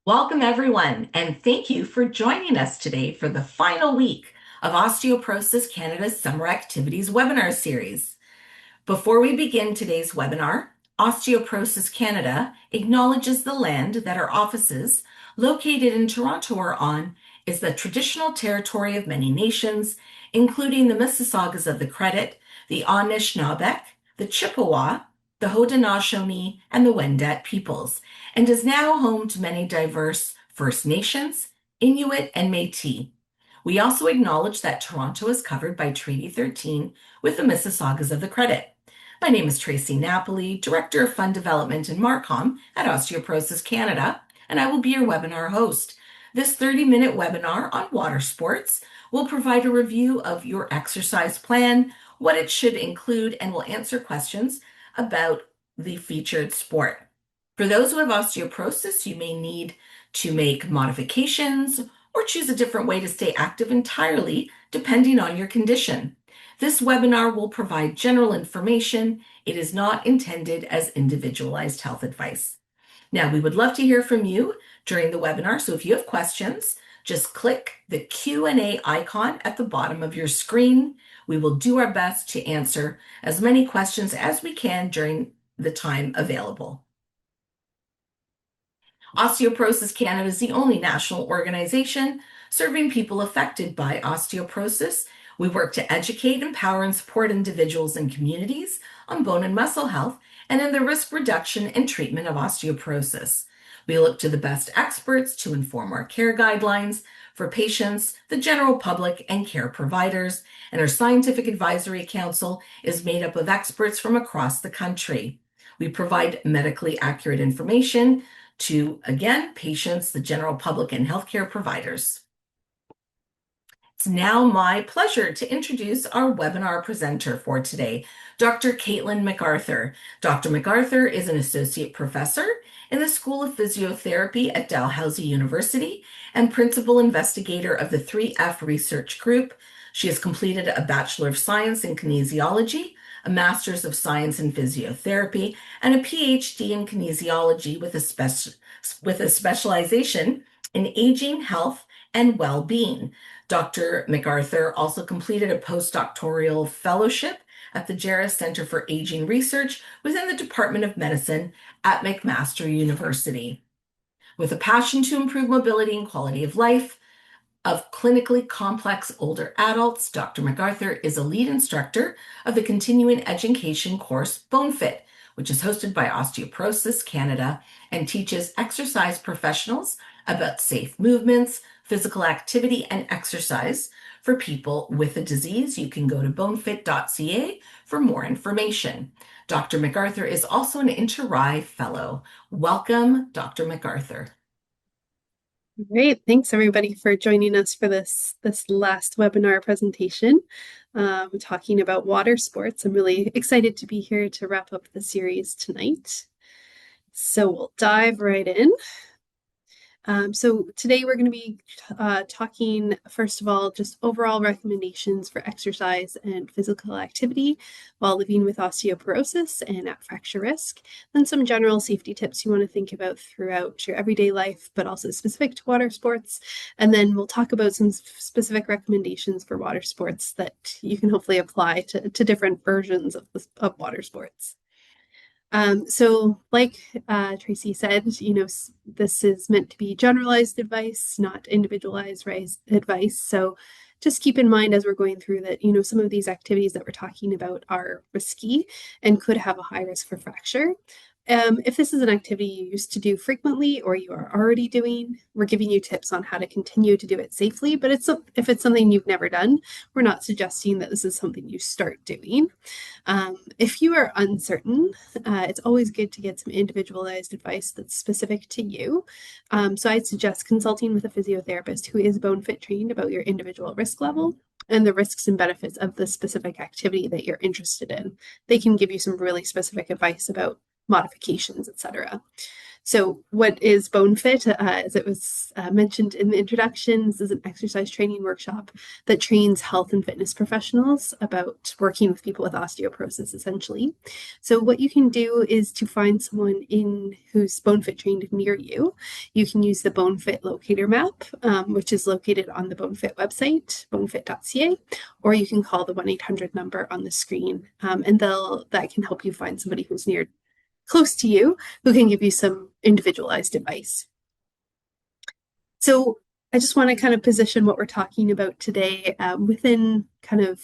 Welcome, everyone, and thank you for joining us today for the final week of Osteoporosis Canada's Summer Activities webinar series. Before we begin today's webinar, Osteoporosis Canada acknowledges the land that our offices, located in Toronto, are on, is the traditional territory of many nations, including the Mississaugas of the Credit, the Anishinaabeg, the Chippewa, the Haudenosaunee, and the Wendat peoples, and is now home to many diverse First Nations, Inuit, and Métis. We also acknowledge that Toronto is covered by Treaty 13 with the Mississaugas of the Credit. My name is Tracie Napoli, Director of Fund Development and Marcom at Osteoporosis Canada, and I will be your webinar host. This 30-minute webinar on water sports will provide a review of your exercise plan, what it should include, and will answer questions about the featured sport. For those who have osteoporosis, you may need to make modifications or choose a different way to stay active entirely, depending on your condition. This webinar will provide general information. It is not intended as individualized health advice. Now, we would love to hear from you during the webinar, so if you have questions, just click the Q&A icon at the bottom of your screen. We will do our best to answer as many questions as we can during the time available. Osteoporosis Canada is the only national organization serving people affected by osteoporosis. We work to educate, empower, and support individuals and communities on bone and muscle health and in the risk reduction and treatment of osteoporosis. We look to the best experts to inform our care guidelines for patients, the general public, and care providers, and our scientific advisory council is made up of experts from across the country. We provide medically accurate information to, again, patients, the general public, and healthcare providers. It's now my pleasure to introduce our webinar presenter for today, Dr. Caitlin McArthur. Dr. McArthur is an associate professor in the School of Physiotherapy at Dalhousie University and principal investigator of the 3F research group. She has completed a Bachelor of Science in Kinesiology, a Master's of Science in Physiotherapy, and a PhD in Kinesiology with a specialization in aging, health, and well-being. Dr. McArthur also completed a post-doctoral fellowship at the GERAS Centre for Aging Research within the Department of Medicine at McMaster University. With a passion to improve mobility and quality of life of clinically complex older adults, Dr. McArthur is a lead instructor of the continuing education course BoneFit, which is hosted by Osteoporosis Canada and teaches exercise professionals about safe movements, physical activity, and exercise for people with the disease. You can go to bonefit.ca for more information. Dr. McArthur is also an Inter-RAI Fellow. Welcome, Dr. McArthur. Great. Thanks everybody for joining us for this last webinar presentation. Talking about water sports. I'm really excited to be here to wrap up the series tonight. So we'll dive right in. So today we're going to be talking, first of all, just overall recommendations for exercise and physical activity while living with osteoporosis and at fracture risk, then some general safety tips you want to think about throughout your everyday life, but also specific to water sports. And then we'll talk about some specific recommendations for water sports that you can hopefully apply to different versions of water sports. So like Tracie said, this is meant to be generalized advice, not individualized advice. So just keep in mind as we're going through that, some of these activities that we're talking about are risky and could have a high risk for fracture. If this is an activity you used to do frequently or you are already doing, we're giving you tips on how to continue to do it safely. But if it's something you've never done, we're not suggesting that this is something you start doing. If you are uncertain, it's always good to get some individualized advice that's specific to you. So I'd suggest consulting with a physiotherapist who is BoneFit trained about your individual risk level and the risks and benefits of the specific activity that you're interested in. They can give you some really specific advice about modifications, etc. So what is BoneFit? As it was mentioned in the introduction, this is an exercise training workshop that trains health and fitness professionals about working with people with osteoporosis, essentially. So what you can do is to find someone who's BoneFit trained near you. You can use the BoneFit locator map, which is located on the BoneFit website, bonefit.ca, or you can call the 1-800 number on the screen, and that can help you find somebody who's close to you who can give you some individualized advice. So I just want to kind of position what we're talking about today within kind of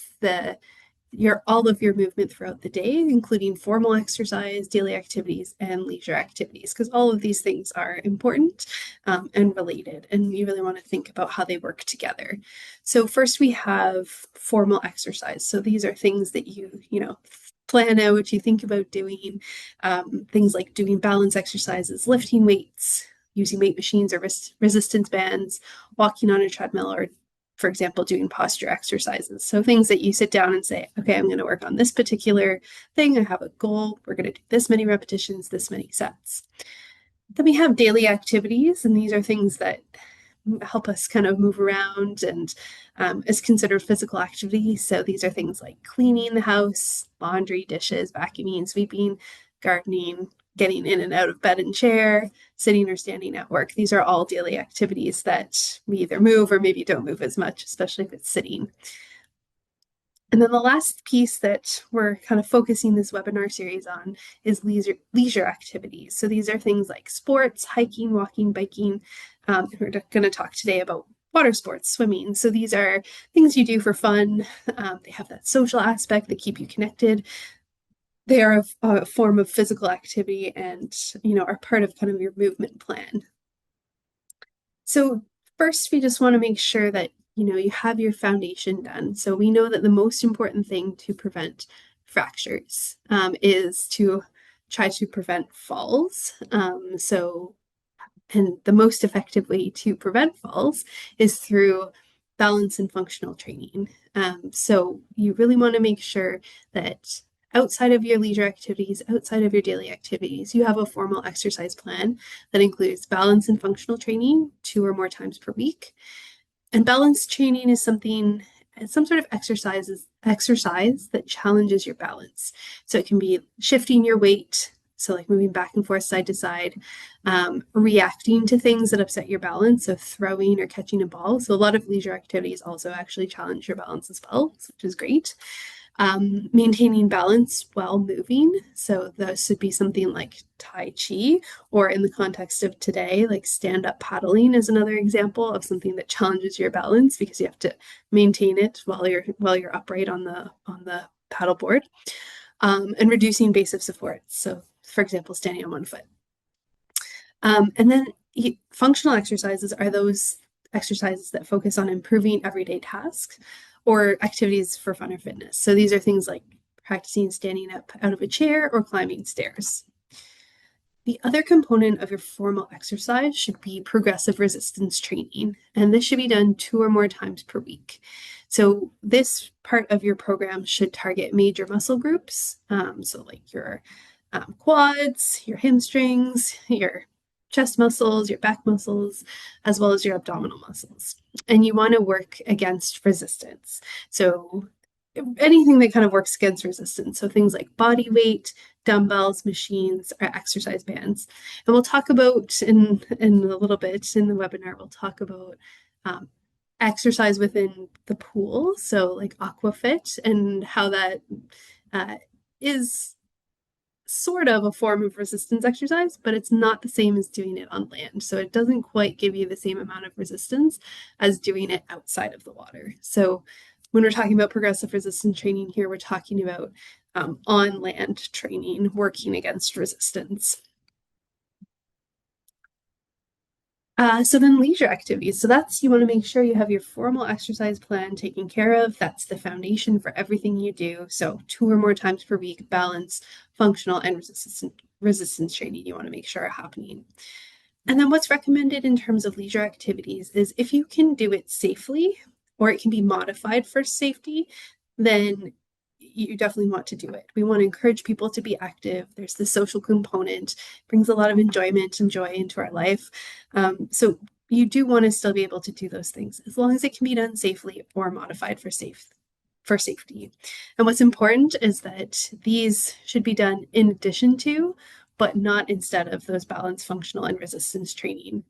all of your movement throughout the day, including formal exercise, daily activities, and leisure activities, because all of these things are important and related, and you really want to think about how they work together. So first we have formal exercise. So these are things that you plan out, you think about doing, things like doing balance exercises, lifting weights, using weight machines or resistance bands, walking on a treadmill, or for example, doing posture exercises. So things that you sit down and say, okay, I'm going to work on this particular thing. I have a goal. We're going to do this many repetitions, this many sets. Then we have daily activities, and these are things that help us kind of move around and is considered physical activity. So these are things like cleaning the house, laundry, dishes, vacuuming, sweeping, gardening, getting in and out of bed and chair, sitting or standing at work. These are all daily activities that we either move or maybe don't move as much, especially if it's sitting. And then the last piece that we're kind of focusing this webinar series on is leisure activities. So these are things like sports, hiking, walking, biking. We're going to talk today about water sports, swimming. So these are things you do for fun. They have that social aspect that keep you connected. They are a form of physical activity and, are part of kind of your movement plan. So first, we just want to make sure that you have your foundation done. So we know that the most important thing to prevent fractures is to try to prevent falls. And the most effective way to prevent falls is through balance and functional training. So you really want to make sure that outside of your leisure activities, outside of your daily activities, you have a formal exercise plan that includes balance and functional training 2 or more times per week. And balance training is some sort of exercise that challenges your balance. So it can be shifting your weight, so like moving back and forth side to side, reacting to things that upset your balance, so throwing or catching a ball. So a lot of leisure activities also actually challenge your balance as well, which is great. Maintaining balance while moving. So this would be something like Tai Chi, or in the context of today, like stand-up paddling is another example of something that challenges your balance because you have to maintain it while you're upright on the paddleboard. And reducing base of support. So for example, standing on one foot. And then functional exercises are those exercises that focus on improving everyday tasks or activities for fun or fitness. So these are things like practicing standing up out of a chair or climbing stairs. The other component of your formal exercise should be progressive resistance training, and this should be done 2 or more times per week. So this part of your program should target major muscle groups, so like your quads, your hamstrings, your chest muscles, your back muscles, as well as your abdominal muscles. And you want to work against resistance. So anything that kind of works against resistance. So things like body weight, dumbbells, machines, or exercise bands. And we'll talk about in a little bit in the webinar, we'll talk about exercise within the pool. So like aquafit, and how that is sort of a form of resistance exercise, but it's not the same as doing it on land. So it doesn't quite give you the same amount of resistance as doing it outside of the water. So when we're talking about progressive resistance training here, we're talking about on land training, working against resistance. So then leisure activities. So you want to make sure you have your formal exercise plan taken care of. That's the foundation for everything you do. So 2 or more times per week, balance, functional, and resistance training you want to make sure are happening. And then what's recommended in terms of leisure activities is if you can do it safely, or it can be modified for safety, then you definitely want to do it. We want to encourage people to be active. There's the social component, brings a lot of enjoyment and joy into our life. So you do want to still be able to do those things as long as it can be done safely or modified for safety. And what's important is that these should be done in addition to, but not instead of those balance, functional, and resistance training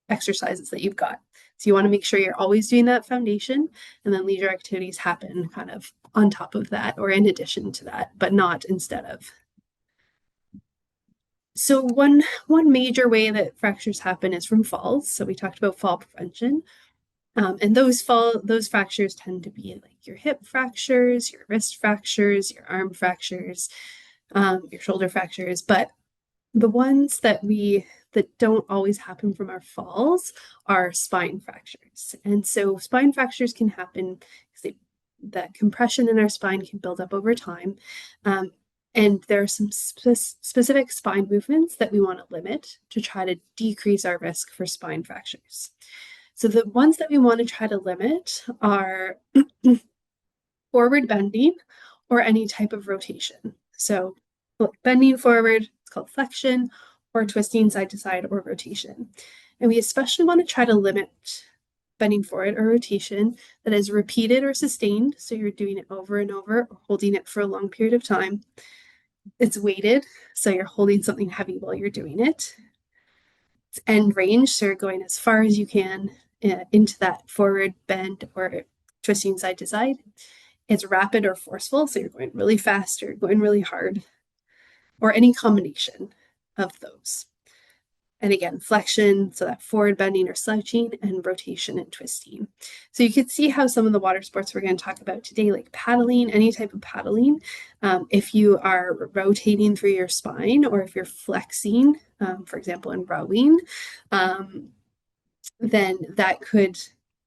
exercises that you've got. So you want to make sure you're always doing that foundation, and then leisure activities happen kind of on top of that or in addition to that, but not instead of. So one major way that fractures happen is from falls. So we talked about fall prevention. And those fractures tend to be like your hip fractures, your wrist fractures, your arm fractures, your shoulder fractures. But the ones that don't always happen from our falls are spine fractures. And so spine fractures can happen because that compression in our spine can build up over time. And there are some specific spine movements that we want to limit to try to decrease our risk for spine fractures. So the ones that we want to try to limit are forward bending or any type of rotation. So bending forward, it's called flexion, or twisting side to side or rotation. And we especially want to try to limit bending forward or rotation that is repeated or sustained. So you're doing it over and over or holding it for a long period of time. It's weighted, so you're holding something heavy while you're doing it. It's end range, so you're going as far as you can into that forward bend or twisting side to side. It's rapid or forceful, so you're going really fast or going really hard, or any combination of those. And again, flexion, so that forward bending or slouching, and rotation and twisting. So you can see how some of the water sports we're going to talk about today, like paddling, any type of paddling, if you are rotating through your spine or if you're flexing, for example, in rowing, then that could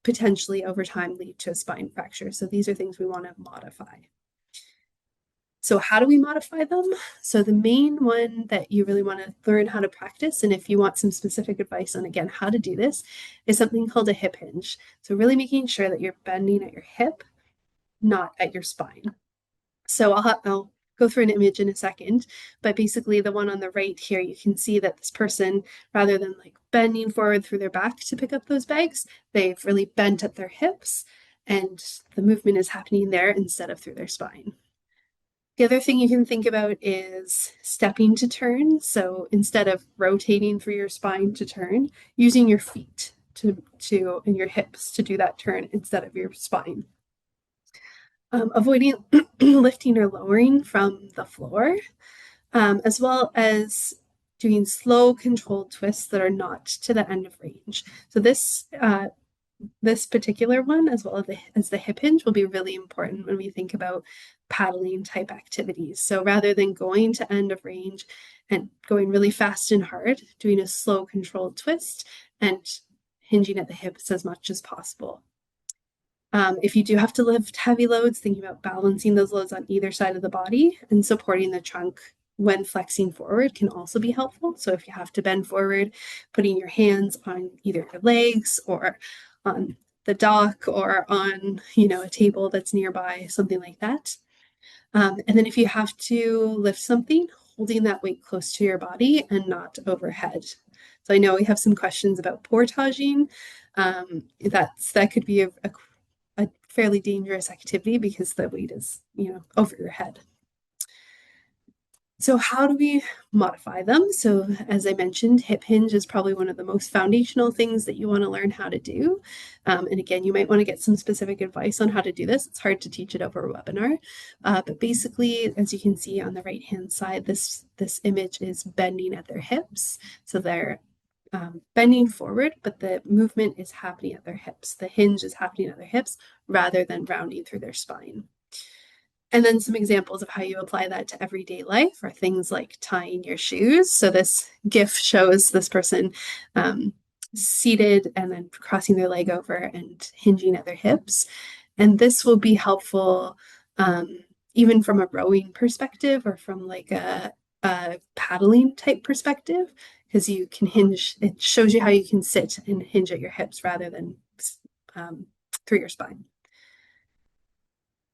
potentially over time lead to a spine fracture. So these are things we want to modify. So how do we modify them? So the main one that you really want to learn how to practice, and if you want some specific advice on, again, how to do this, is something called a hip hinge. So really making sure that you're bending at your hip, not at your spine. So I'll go through an image in a second, but basically the one on the right here, you can see that this person, rather than like bending forward through their back to pick up those bags, they've really bent at their hips, and the movement is happening there instead of through their spine. The other thing you can think about is stepping to turn. So instead of rotating through your spine to turn, using your feet to and your hips to do that turn instead of your spine. Avoiding lifting or lowering from the floor, as well as doing slow controlled twists that are not to the end of range. So this particular one, as well as the hip hinge, will be really important when we think about paddling type activities. So rather than going to end of range and going really fast and hard, doing a slow controlled twist and hinging at the hips as much as possible. If you do have to lift heavy loads, thinking about balancing those loads on either side of the body and supporting the trunk when flexing forward can also be helpful. So if you have to bend forward, putting your hands on either your legs or on the dock or on, a table that's nearby, something like that. And then if you have to lift something, holding that weight close to your body and not overhead. So I know we have some questions about portaging. That could be a fairly dangerous activity because the weight is, over your head. So how do we modify them? So as I mentioned, hip hinge is probably one of the most foundational things that you want to learn how to do. And again, you might want to get some specific advice on how to do this. It's hard to teach it over a webinar. But basically, as you can see on the right-hand side, this image is bending at their hips. So they're bending forward, but the movement is happening at their hips. The hinge is happening at their hips rather than rounding through their spine. And then some examples of how you apply that to everyday life are things like tying your shoes. So this GIF shows this person seated and then crossing their leg over and hinging at their hips. And this will be helpful even from a rowing perspective or from like a paddling type perspective, because you can hinge. It shows you how you can sit and hinge at your hips rather than through your spine.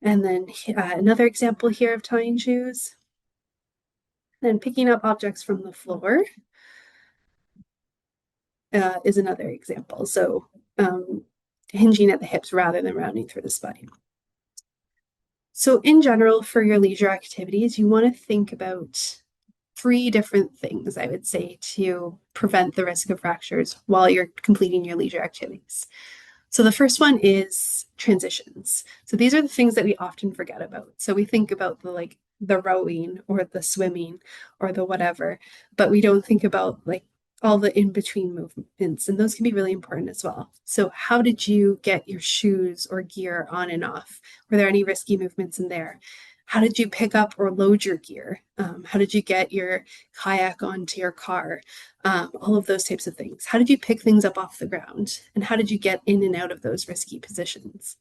And then another example here of tying shoes. Then picking up objects from the floor is another example. So hinging at the hips rather than rounding through the spine. So in general, for your leisure activities, you want to think about three different things, I would say, to prevent the risk of fractures while you're completing your leisure activities. So the first one is transitions. So these are the things that we often forget about. So we think about the rowing or the swimming or the whatever, but we don't think about like all the in-between movements, and those can be really important as well. So how did you get your shoes or gear on and off? Were there any risky movements in there? How did you pick up or load your gear? How did you get your kayak onto your car? All of those types of things. How did you pick things up off the ground? And how did you get in and out of those risky positions?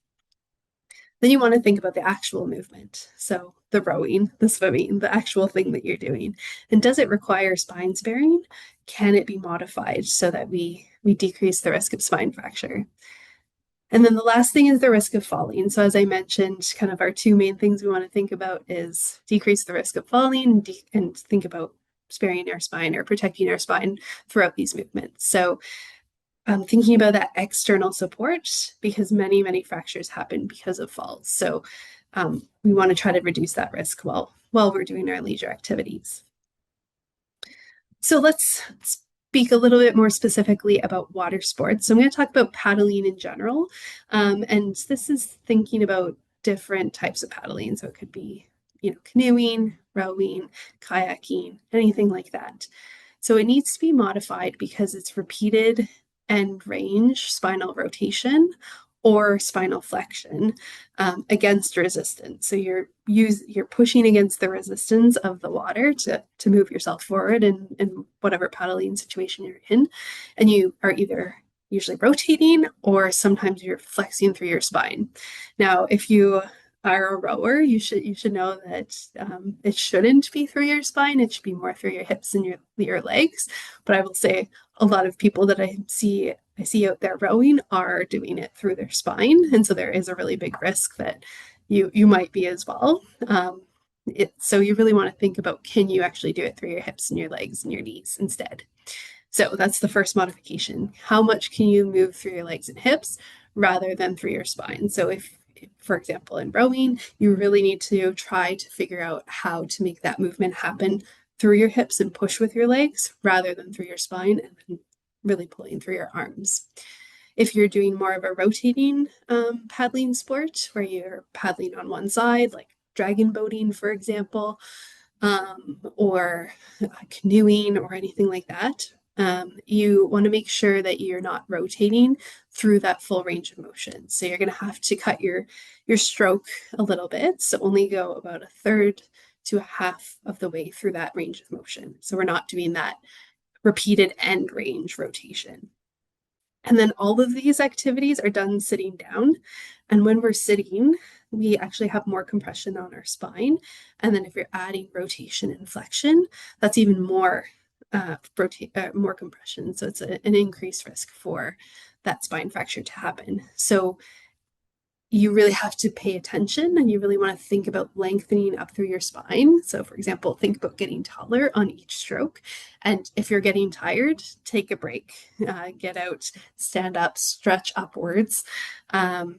Then you want to think about the actual movement. So the rowing, the swimming, the actual thing that you're doing. And does it require spine sparing? Can it be modified so that we decrease the risk of spine fracture? And then the last thing is the risk of falling. So as I mentioned, kind of our two main things we want to think about is decrease the risk of falling and think about sparing our spine or protecting our spine throughout these movements. So thinking about that external support, because many fractures happen because of falls. So we want to try to reduce that risk while we're doing our leisure activities. So let's speak a little bit more specifically about water sports. So I'm going to talk about paddling in general. And this is thinking about different types of paddling. So it could be, canoeing, rowing, kayaking, anything like that. So it needs to be modified because it's repeated end range spinal rotation or spinal flexion against resistance. So you're pushing against the resistance of the water to move yourself forward in whatever paddling situation you're in. And you are either usually rotating or sometimes you're flexing through your spine. Now, if you are a rower, you should know that it shouldn't be through your spine. It should be more through your hips and your legs. But I will say a lot of people that I see out there rowing are doing it through their spine, and so there is a really big risk that you might be as well. So you really want to think about, can you actually do it through your hips and your legs and your knees instead? So that's the first modification. How much can you move through your legs and hips rather than through your spine? So if, for example, in rowing, you really need to try to figure out how to make that movement happen through your hips and push with your legs rather than through your spine and then really pulling through your arms. If you're doing more of a rotating paddling sport where you're paddling on one side, like dragon boating, for example, or canoeing or anything like that, you want to make sure that you're not rotating through that full range of motion. So you're going to have to cut your stroke a little bit. So only go about a third to a half of the way through that range of motion. So we're not doing that repeated end range rotation. And then all of these activities are done sitting down. And when we're sitting, we actually have more compression on our spine. And then if you're adding rotation and flexion, that's even more more compression. So it's an increased risk for that spine fracture to happen. So you really have to pay attention and you really want to think about lengthening up through your spine. So, for example, think about getting taller on each stroke. And if you're getting tired, take a break, get out, stand up, stretch upwards, and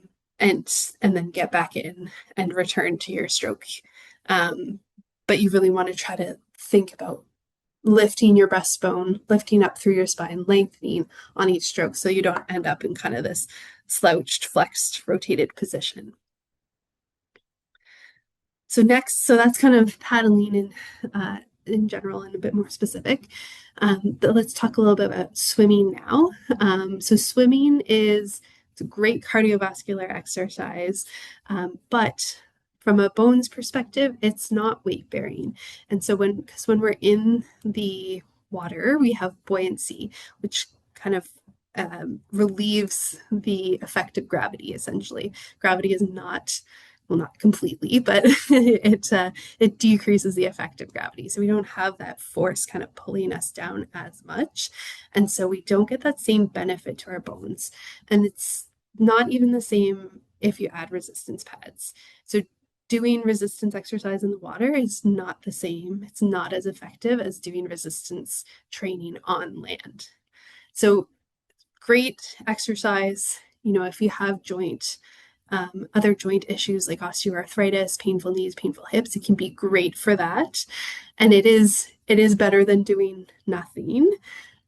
then get back in and return to your stroke. But you really want to try to think about lifting your breastbone, lifting up through your spine, lengthening on each stroke so you don't end up in kind of this slouched, flexed, rotated position. So that's kind of paddling in general and a bit more specific. But let's talk a little bit about swimming now. So swimming it's a great cardiovascular exercise, but from a bones perspective, it's not weight bearing. And so when we're in the water, we have buoyancy, which kind of relieves the effect of gravity, essentially. Gravity is not, well, not completely, but it decreases the effect of gravity. So we don't have that force kind of pulling us down as much. And so we don't get that same benefit to our bones. And it's not even the same if you add resistance pads. So doing resistance exercise in the water is not the same. It's not as effective as doing resistance training on land. So great exercise, if you have other joint issues like osteoarthritis, painful knees, painful hips, it can be great for that. And it is better than doing nothing.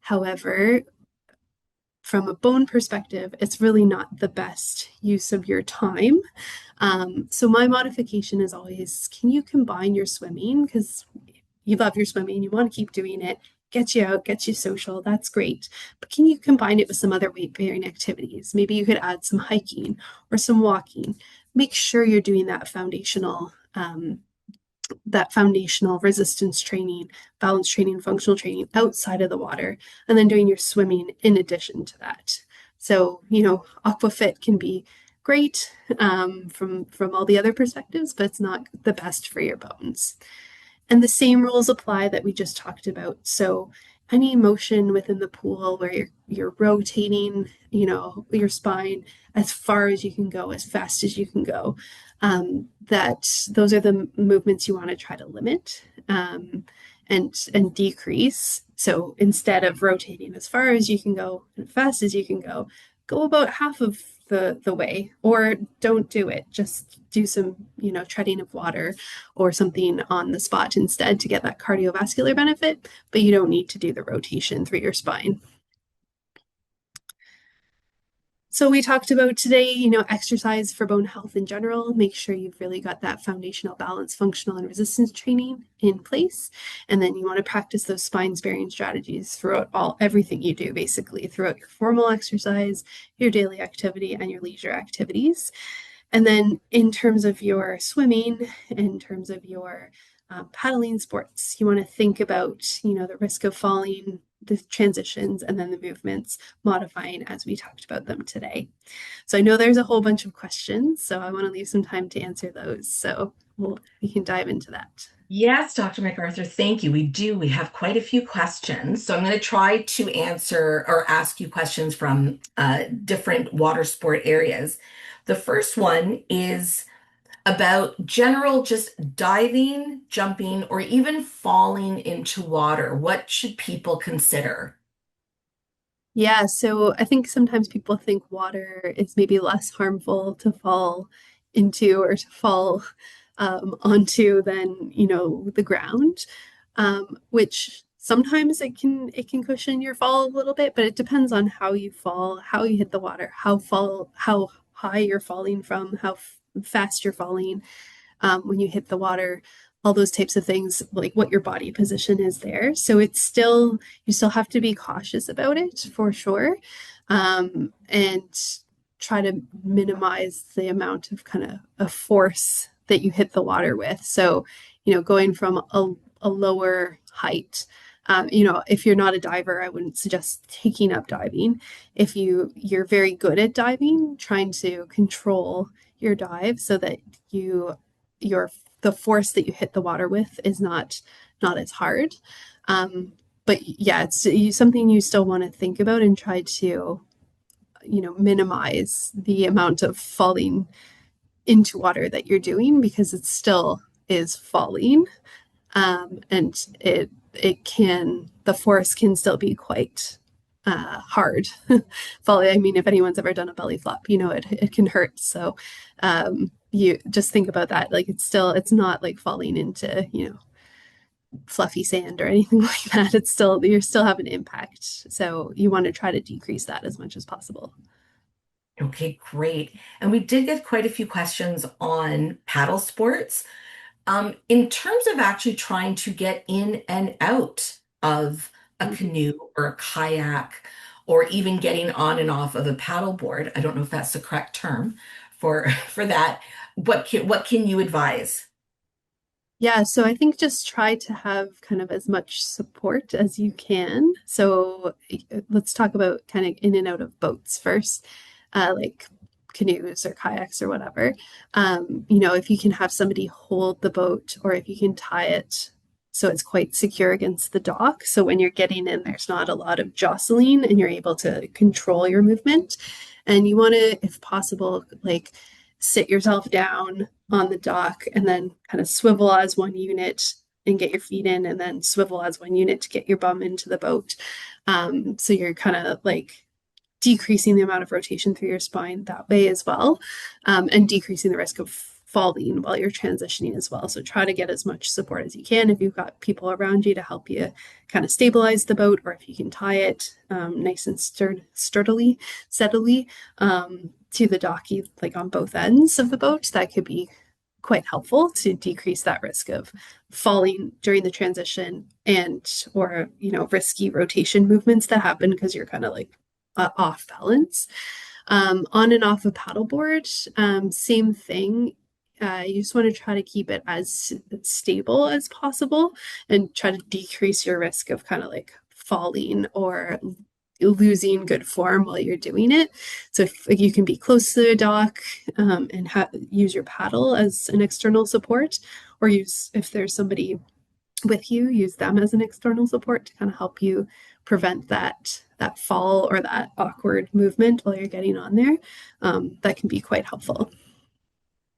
However, from a bone perspective, it's really not the best use of your time. So my modification is always, can you combine your swimming? Because you love your swimming, you want to keep doing it, gets you out, gets you social, that's great. But can you combine it with some other weight-bearing activities? Maybe you could add some hiking or some walking. Make sure you're doing that foundational resistance training, balance training, functional training outside of the water, and then doing your swimming in addition to that. So, aquafit can be great from all the other perspectives, but it's not the best for your bones. And the same rules apply that we just talked about. So any motion within the pool where you're rotating, your spine as far as you can go, as fast as you can go, that those are the movements you want to try to limit and decrease. So instead of rotating as far as you can go and fast as you can go about half of the way, or don't do it. Just do some, treading of water or something on the spot instead to get that cardiovascular benefit, but you don't need to do the rotation through your spine. So we talked about today, exercise for bone health in general. Make sure you've really got that foundational balance, functional, and resistance training in place. And then you want to practice those spine-sparing strategies throughout everything you do, basically, throughout your formal exercise, your daily activity, and your leisure activities. And then in terms of your swimming, in terms of your paddling sports, you want to think about, the risk of falling, the transitions, and then the movements modifying as we talked about them today. So I know there's a whole bunch of questions, so I want to leave some time to answer those. So we can dive into that. Yes, Dr. McArthur, thank you. We do. We have quite a few questions. So I'm going to try to answer or ask you questions from different water sport areas. The first one is about general just diving, jumping, or even falling into water. What should people consider? Yeah, so I think sometimes people think water is maybe less harmful to fall into or to fall onto than, the ground, which sometimes it can cushion your fall a little bit, but it depends on how you fall, how you hit the water, how high you're falling from, how fast you're falling when you hit the water, all those types of things, like what your body position is there. So you still have to be cautious about it for sure. And try to minimize the amount of kind of force that you hit the water with. So, going from a lower height, if you're not a diver, I wouldn't suggest taking up diving. If you're very good at diving, trying to control your dive so that the force that you hit the water with is not as hard. But yeah, it's something you still want to think about and try to, minimize the amount of falling into water that you're doing because it still is falling. And the force can still be quite hard. Falling, I mean, if anyone's ever done a belly flop, it can hurt. So you just think about that. Like it's not like falling into, fluffy sand or anything like that. You're still having an impact. So you want to try to decrease that as much as possible. Okay, great. And we did get quite a few questions on paddle sports. In terms of actually trying to get in and out of a canoe or a kayak, or even getting on and off of a paddleboard, I don't know if that's the correct term for that. What can you advise? Yeah, so I think just try to have kind of as much support as you can. So let's talk about kind of in and out of boats first, like canoes or kayaks or whatever. If you can have somebody hold the boat or if you can tie it so it's quite secure against the dock. So when you're getting in, there's not a lot of jostling and you're able to control your movement. And you want to, if possible, like sit yourself down on the dock and then kind of swivel as one unit and get your feet in, and then swivel as one unit to get your bum into the boat. So you're kind of like decreasing the amount of rotation through your spine that way as well, and decreasing the risk of falling while you're transitioning as well. So try to get as much support as you can if you've got people around you to help you kind of stabilize the boat, or if you can tie it nice and steadily to the docky, like on both ends of the boat. That could be quite helpful to decrease that risk of falling during the transition, and or risky rotation movements that happen because you're kind of like off balance. On and off a paddleboard, same thing. You just want to try to keep it as stable as possible and try to decrease your risk of kind of like falling or losing good form while you're doing it. So if like, you can be close to the dock, and use your paddle as an external support, or use, if there's somebody with you, use them as an external support to kind of help you prevent that fall or that awkward movement while you're getting on there. That can be quite helpful.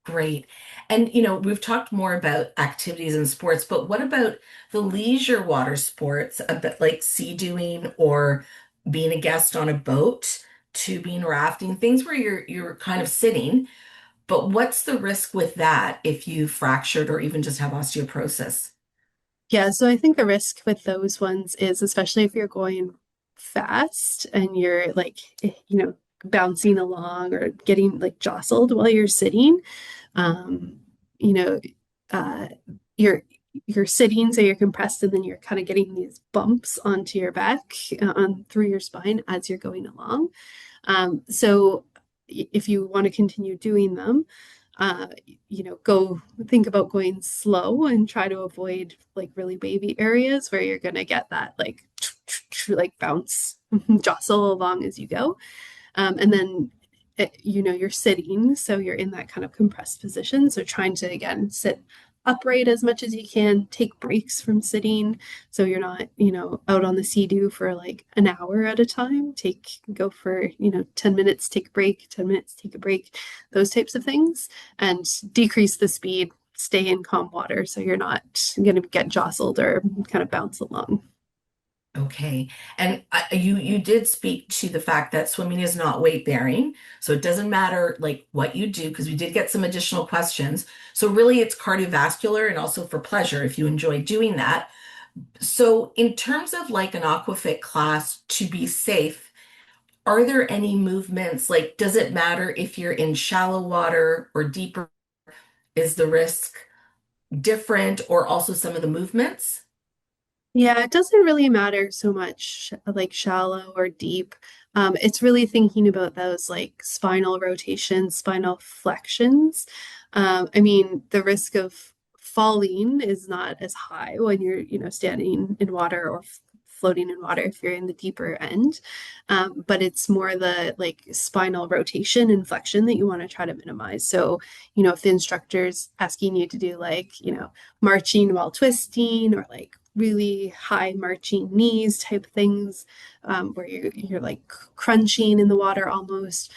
Great. And, we've talked more about activities and sports, but what about the leisure water sports, a bit like sea doing or being a guest on a boat, tubing, rafting, things where you're kind of sitting, but what's the risk with that if you fractured or even just have osteoporosis? Yeah, so I think the risk with those ones is, especially if you're going fast and you're like, bouncing along or getting like jostled while you're sitting, um, you know, uh, you're you're sitting, so you're compressed, and then you're kind of getting these bumps onto your back, on through your spine as you're going along. So if you want to continue doing them, uh, go think about going slow and try to avoid like really wavy areas where you're gonna get that like like bounce jostle along as you go. And then you're sitting, so you're in that kind of compressed position. So trying to again sit upright as much as you can, take breaks from sitting, so you're not, out on the sea-doo for like an hour at a time. Go for, 10 minutes, take a break, 10 minutes, take a break, those types of things, and decrease the speed, stay in calm water so you're not going to get jostled or kind of bounce along. Okay. And you did speak to the fact that swimming is not weight bearing. So it doesn't matter like what you do, because we did get some additional questions. So really it's cardiovascular and also for pleasure if you enjoy doing that. So in terms of like an aquafit class to be safe, are there any movements? Like, does it matter if you're in shallow water or deeper? Is the risk different, or also some of the movements? Yeah, it doesn't really matter so much like shallow or deep. It's really thinking about those like spinal rotations, spinal flexions. I mean, the risk of falling is not as high when you're, standing in water or floating in water if you're in the deeper end. But it's more the like spinal rotation and flexion that you want to try to minimize. So, if the instructor's asking you to do like, marching while twisting, or like really high marching knees type things, where you're like crunching in the water almost.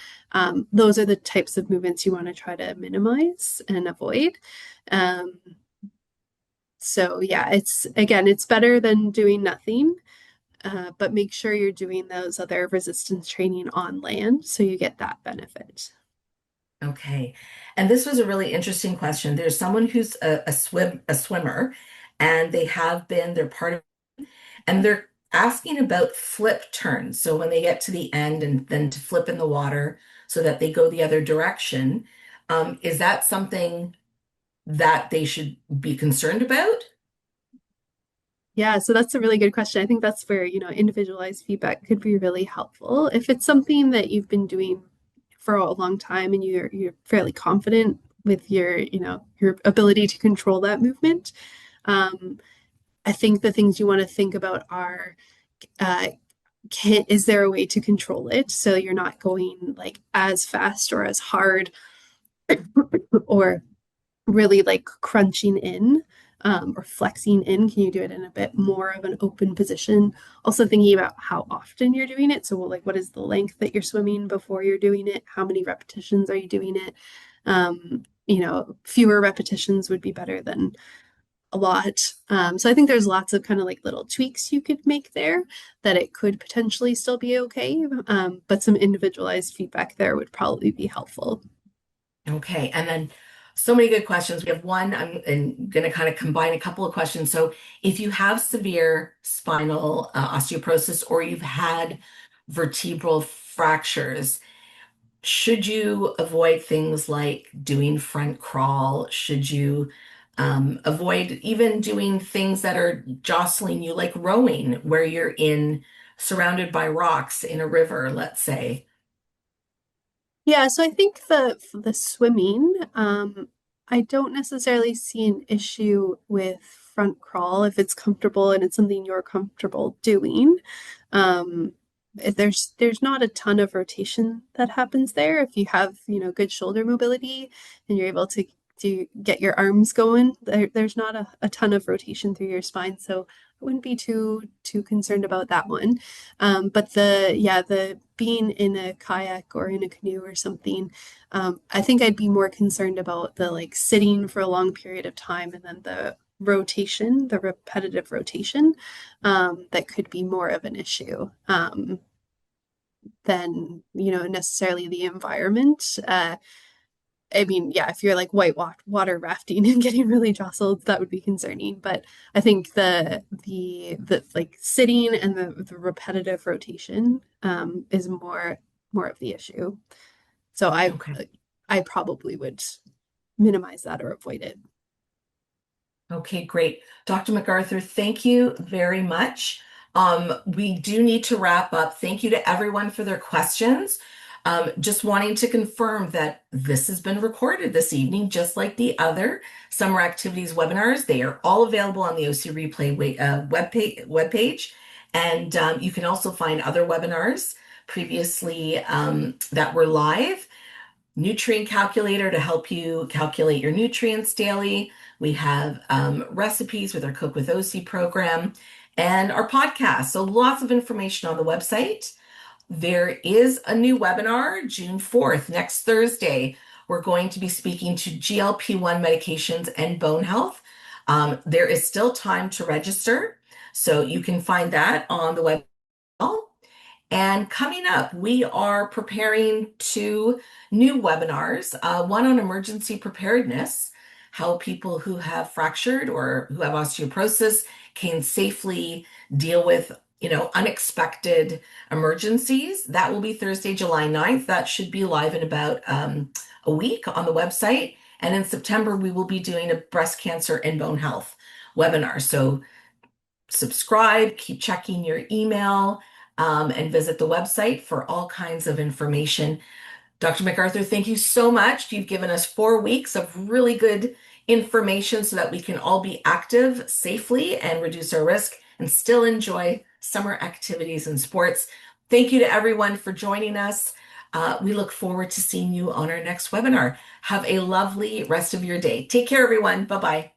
Those are the types of movements you want to try to minimize and avoid. Um, so yeah, it's better than doing nothing, but make sure you're doing those other resistance training on land so you get that benefit. Okay. And this was a really interesting question. There's someone who's a swimmer, and they're part of, and they're asking about flip turns. So when they get to the end and then to flip in the water so that they go the other direction, is that something that they should be concerned about? Yeah, so that's a really good question. I think that's where, individualized feedback could be really helpful. If it's something that you've been doing for a long time and you're fairly confident with your ability to control that movement, um, I think the things you want to think about are, uh, is there a way to control it so you're not going like as fast or as hard, or really like crunching in, or flexing in? Can you do it in a bit more of an open position? Also thinking about how often you're doing it. So like what is the length that you're swimming before you're doing it? How many repetitions are you doing it? Fewer repetitions would be better than a lot. So I think there's lots of kind of like little tweaks you could make there that it could potentially still be okay. But some individualized feedback there would probably be helpful. Okay, and then so many good questions. We have one, I'm going to kind of combine a couple of questions. So, if you have severe spinal osteoporosis or you've had vertebral fractures, should you avoid things like doing front crawl? Should you avoid even doing things that are jostling you, like rowing, where you're in surrounded by rocks in a river, let's say? Yeah, so I think the swimming, I don't necessarily see an issue with front crawl if it's comfortable and it's something you're comfortable doing. There's not a ton of rotation that happens there if you have, good shoulder mobility and you're able to get your arms going. There's not a ton of rotation through your spine, so I wouldn't be too concerned about that one. But the being in a kayak or in a canoe or something, I think I'd be more concerned about the like sitting for a long period of time and then the rotation, the repetitive rotation, that could be more of an issue than, necessarily the environment. I mean, yeah, if you're like water rafting and getting really jostled, that would be concerning. But I think the like sitting and the repetitive rotation is more of the issue. So Okay. I probably would minimize that or avoid it. Okay, great. Dr. McArthur, thank you very much. We do need to wrap up. Thank you to everyone for their questions. Just wanting to confirm that this has been recorded this evening, just like the other summer activities webinars. They are all available on the OC Replay webpage. And you can also find other webinars previously that were live. Nutrient calculator to help you calculate your nutrients daily. We have recipes with our Cook with OC program and our podcast. So lots of information on the website. There is a new webinar June 4th, next Thursday. We're going to be speaking to GLP-1 medications and bone health. There is still time to register, so you can find that on the website. And coming up, we are preparing two new webinars, one on emergency preparedness, how people who have fractured or who have osteoporosis can safely deal with, unexpected emergencies. That will be Thursday, July 9th. That should be live in about a week on the website. And in September, we will be doing a breast cancer and bone health webinar. So subscribe, keep checking your email, and visit the website for all kinds of information. Dr. McArthur, thank you so much. You've given us 4 weeks of really good information so that we can all be active safely and reduce our risk and still enjoy summer activities and sports. Thank you to everyone for joining us. We look forward to seeing you on our next webinar. Have a lovely rest of your day. Take care, everyone. Bye-bye.